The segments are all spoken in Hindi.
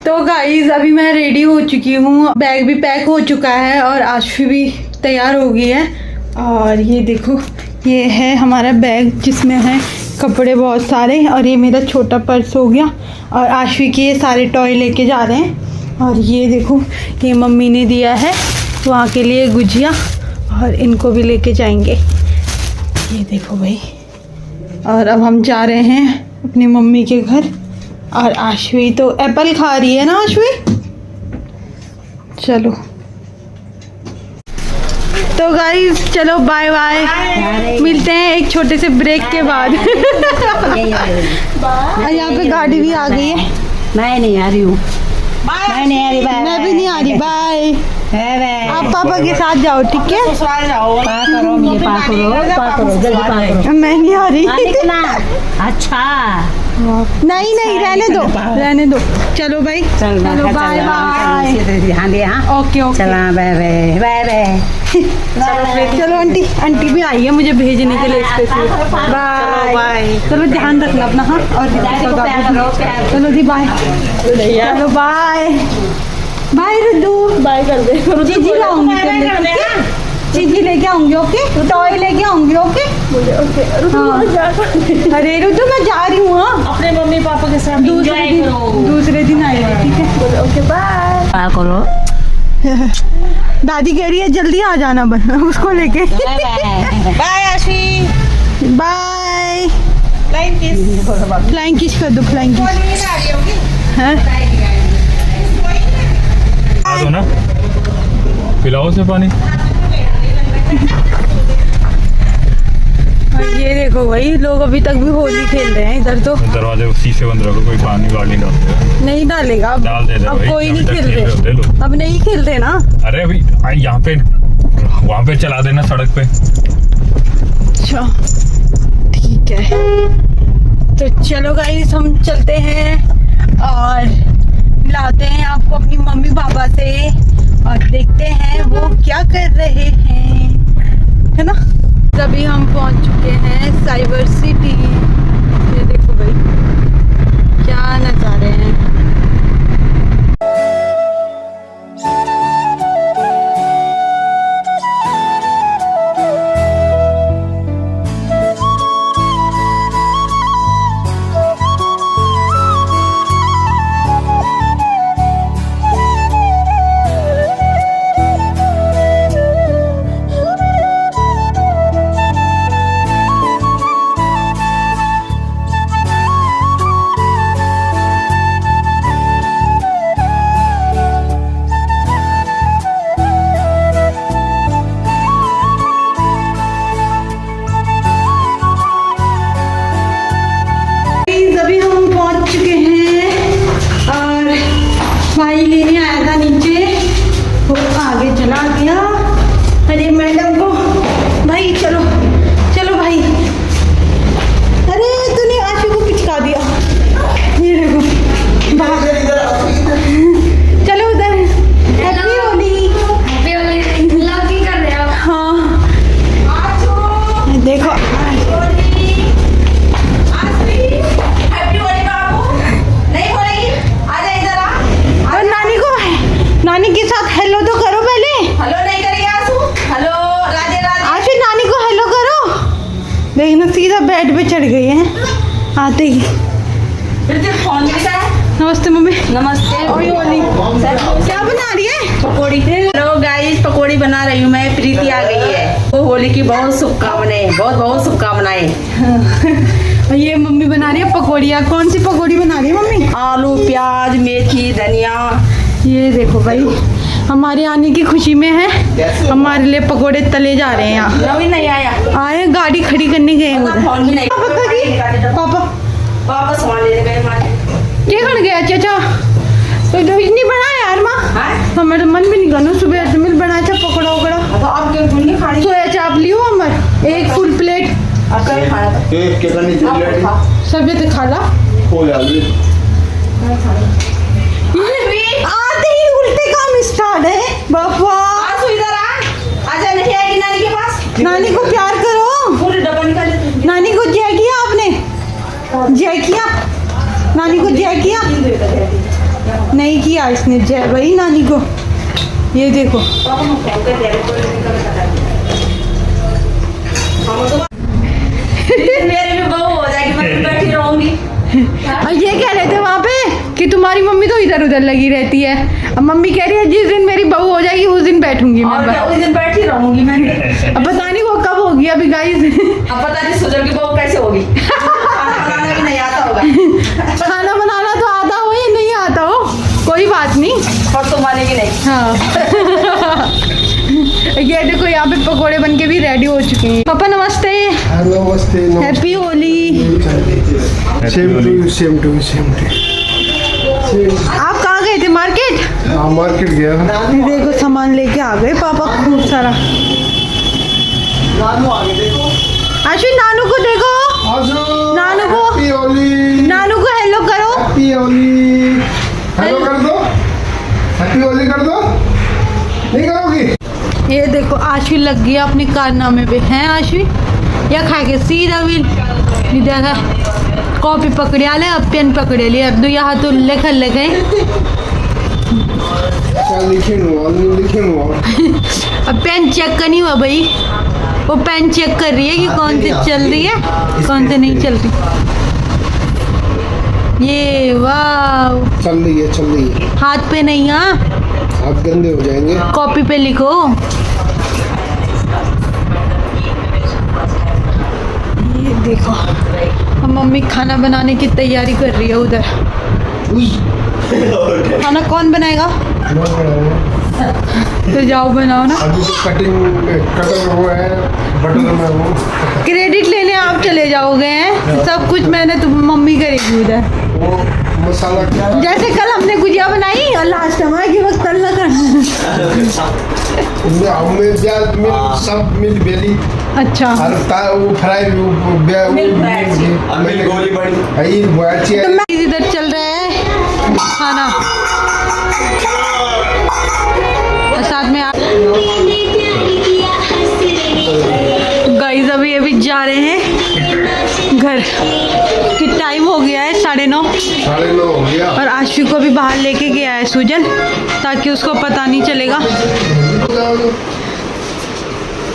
तो गाइस अभी मैं रेडी हो चुकी हूँ, बैग भी पैक हो चुका है और आशफी भी तैयार हो गई है। और ये देखो, ये है हमारा बैग जिसमें है कपड़े बहुत सारे, और ये मेरा छोटा पर्स हो गया, और आशफी के ये सारे टॉय लेके जा रहे हैं। और ये देखो, ये मम्मी ने दिया है वहाँ के लिए गुजिया, और इनको भी लेके जाएंगे। ये देखो भाई, और अब हम जा रहे हैं अपनी मम्मी के घर। और आशवी तो एप्पल खा रही है ना आशवी। चलो तो गाइस चलो बाय बाय, मिलते हैं एक छोटे से ब्रेक के बाद। यहाँ पे गाड़ी भी आ गई है। मैं नहीं आ रही हूँ, मैं नहीं आ रही, मैं भी नहीं आ रही। बाय। आप पापा के साथ जाओ, ठीक है? पा करो, मुझे पा करो, जल्दी पा करो। मैं नहीं आ रही। अच्छा नहीं नहीं, रहने दो रहने दो। चलो भाई, चलो बाय बाय। ध्यान दे। हाँ ओके ओके, चला, बाय बाय बाय बाय। चलो आंटी, आंटी भी आई है मुझे भेजने के लिए स्पेशल। Bye bye. चलो ध्यान रखना अपना। हाँ, और चलो जी बाय। चलो बाय बाय। रुद्दू बाय कर दे। चीजी लाऊंगी, चीजी लेके आऊंगी। ओके, टॉय लेके आऊंगी। Okay okay. अरे रुद्दू मैं जा रही हूँ। हाँ, अपने मम्मी पापा के साथ दूसरे दिन आएगी, ठीक है? Okay bye. पा करो। दादी कह रही है जल्दी आ जाना उसको लेके। बाय आशी, bye. Flying kiss, flying kiss कर दो, फ्लाइंग किस। दो ना, पिलाओ से पानी। ये देखो भाई, लोग अभी तक भी होली खेल रहे हैं इधर। तो दरवाजे शीशे बंद रखो, कोई पानी वाली डालते नहीं डालेगा अब। डाल दे अब भाई, कोई नहीं खेल रहे रहे, लोग। अब नहीं खेलते ना। अरे अभी यहाँ पे, वहाँ पे चला देना सड़क पे। अच्छा ठीक है, तो चलो गाइस हम चलते हैं और मिलाते हैं आपको अपनी मम्मी पापा से, और देखते हैं वो क्या कर रहे हैं, है ना? तभी हम पहुंच चुके हैं साइबर सिटी। ये देखो भाई क्या नज़ारे हैं। भाई लेने आया था नीचे, वो आगे चला गया। अरे मैडम को, भाई चलो चलो भाई। अरे तूने आशु को पिचका दिया। ये देखो, चलो उधर। Happy Holi. Happy Holi. Love की कर रहे हो? हाँ देखो, नानी के साथ हेलो तो करो पहले। हेलो नहीं करेगी आंसू? हेलो राधे राधे। आशु नानी को हेलो करो। देखना सीधा बेड पे चढ़ गई है आते ही। फोन मिलता है। नमस्ते मम्मी। नमस्ते। क्या बना रही है? पकौड़ी। हेलो गाइस, पकौड़ी बना रही हूँ मैं। प्रीति आ गई है। वो होली की बहुत शुभकामनाएं, बहुत बहुत शुभकामनाएं। ये मम्मी बना रही है पकौड़ियाँ। कौन सी पकौड़ी बना रही है मम्मी? आलू, प्याज, मेथी, धनिया। ये देखो भाई, हमारे आने की खुशी में है, हमारे लिए पकोड़े तले जा रहे हैं यहाँ। रवि नहीं आया, आए गाड़ी खड़ी करने गए हैं उधर। फोन भी नहीं। पापा पापा सामान लेने गए मार्केट। क्या कर गया चाचा? तो इतनी बना यार माँ, हमारा मन भी नहीं करना। सुबह मिल बना था पकौड़ा वकड़ा। तो आप क्यों नहीं खा रही? सोया चाप लियो हमार, एक फुल प्लेट। आप क्या खाना था? सब ये खा ला। आते ही उल्टे काम स्टार्ट है बाबा। इधर आजा, नहीं आएगी नानी के पास। नानी को प्यार करो। पूरी डब्बा निकाल। नानी को जय किया आपने? जय किया? नानी को जय किया? नहीं किया इसने जय भाई नानी को। ये देखो मेरी भी बहू हो जाएगी, मैं भी बैठी रहूंगी। और ये कह रहे थे वहाँ पे कि तुम्हारी मम्मी तो इधर उधर लगी रहती है। अब मम्मी कह रही है जिस दिन मेरी बहू हो जाएगी उस दिन बैठूंगी मैं और बस। क्या, उस दिन बैठी रहूंगी मैं। अब पता नहीं वो कब होगी अभी गाइस। अब पता नहीं सुजल की बहू कैसे होगी। खाना बनाना भी नहीं आता होगा, खाना बनाना तो आता हो या नहीं आता हो कोई बात नहीं। और तुम मानेगी नहीं। हाँ। ये देखो यहाँ पे पकोड़े बन के भी रेडी हो चुके हैं। पापा नमस्ते। नमस्ते। Happy Holi. Same to you, same to you, same to you. आप कहाँ गए थे मार्केट? हाँ मार्केट गया। देखो सामान लेके आ गए पापा खूब सारा। आशु नानू को देखो, नानू को, हैप्पी होली। नानू को हेलो करो। हैप्पी होली। हेलो कर दो, हैप्पी होली कर दो। नहीं करोगी? ये देखो आशु लग गया अपने कारनामे पे। हैं आशु या खा के सीधा भी देखा कॉपी पकड़िया ले, अब पेन पकड़े लिए, अब दो यहाँ तो लिखल लगे। लिखे अब पेन चेक करनी हुआ भाई, वो पेन चेक कर रही है कि कौन सी चल रही है कौन से नहीं चल रही। ये वाह चल रही है, चल रही है। हाथ पे नहीं, हाँ हाथ गंदे हो जाएंगे। कॉपी पे लिखो। ये देखो अब मम्मी खाना बनाने की तैयारी कर रही है उधर। खाना कौन बनाएगा? तो जाओ बनाओ ना। अभी तो कटर हुआ है, बटर में हूँ। क्रेडिट लेने आप चले जाओगे हैं, सब कुछ मैंने तो मम्मी करेगी उधर। वो मसाला क्या? जैसे कल हमने गुजिया बनाई और लास्ट में कि वक्त तल कर। सब मिल बेली। अच्छा वो फ्राई गोली तो मैं इधर चल रहा है खाना और साथ में गाइस अभी जा रहे हैं घर कि टाइम हो गया है 9:30 हो गया। और आशु को भी बाहर लेके गया है सुजल ताकि उसको पता नहीं चलेगा।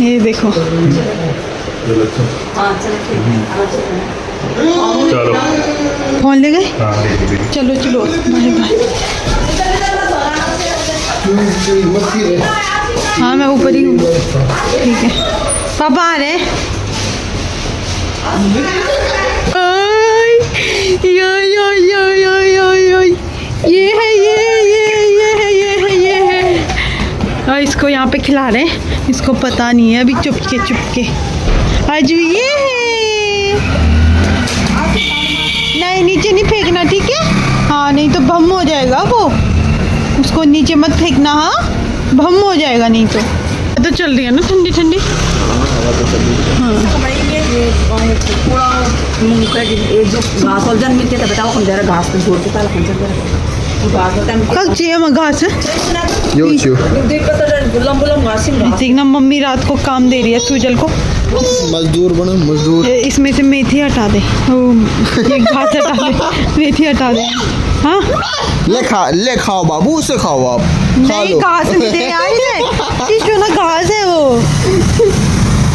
ये देखो चलो फोन ले गए। हाँ, चलो चलो बाय बाय। हाँ मैं ऊपर ही हूँ। ठीक है पापा आ रहे। यो यो यो यो यो यो ये है ये है। और इसको यहाँ पे खिला रहे हैं, इसको पता नहीं है अभी। चुपके आज ये है। नहीं नीचे नहीं फेंकना ठीक है। हाँ नहीं तो बम हो जाएगा वो, उसको नीचे मत फेंकना। हाँ बम हो जाएगा नहीं तो चल रही है ना ठंडी ठंडी। जो घास और जन मिलते थे बताओ कौन जरा घास तो जोड़ देता कल चाहिए मैं घास देखना। मम्मी रात को काम दे रही है सुजल को। मजदूर बनो मजदूर। इसमें से मेथी हटा दे, ये घास हटा दे, मेथी हटा दे। हाँ ले खाओ बाबू, उसे खाओ आप। नहीं घास दे आई ना, घास है वो,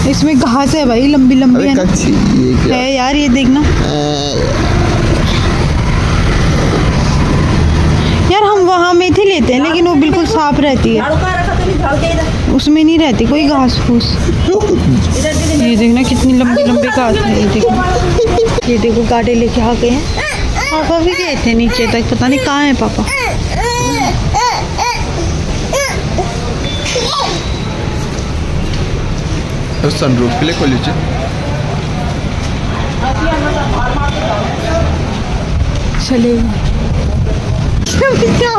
इसमें घास है भाई लंबी लंबी है ना। है यार ये देखना यार, हम वहाँ मेथी लेते हैं लेकिन वो बिल्कुल साफ रहती है, उसमें नहीं रहती कोई घास फूस। ये देखना कितनी लंबी लंबी घास है। ये देखो गाड़ी लेके आ गए हैं। पापा भी गए थे नीचे तक, पता नहीं कहाँ है पापा। सनरूफ के लिए खोल लीजिए। चले क्या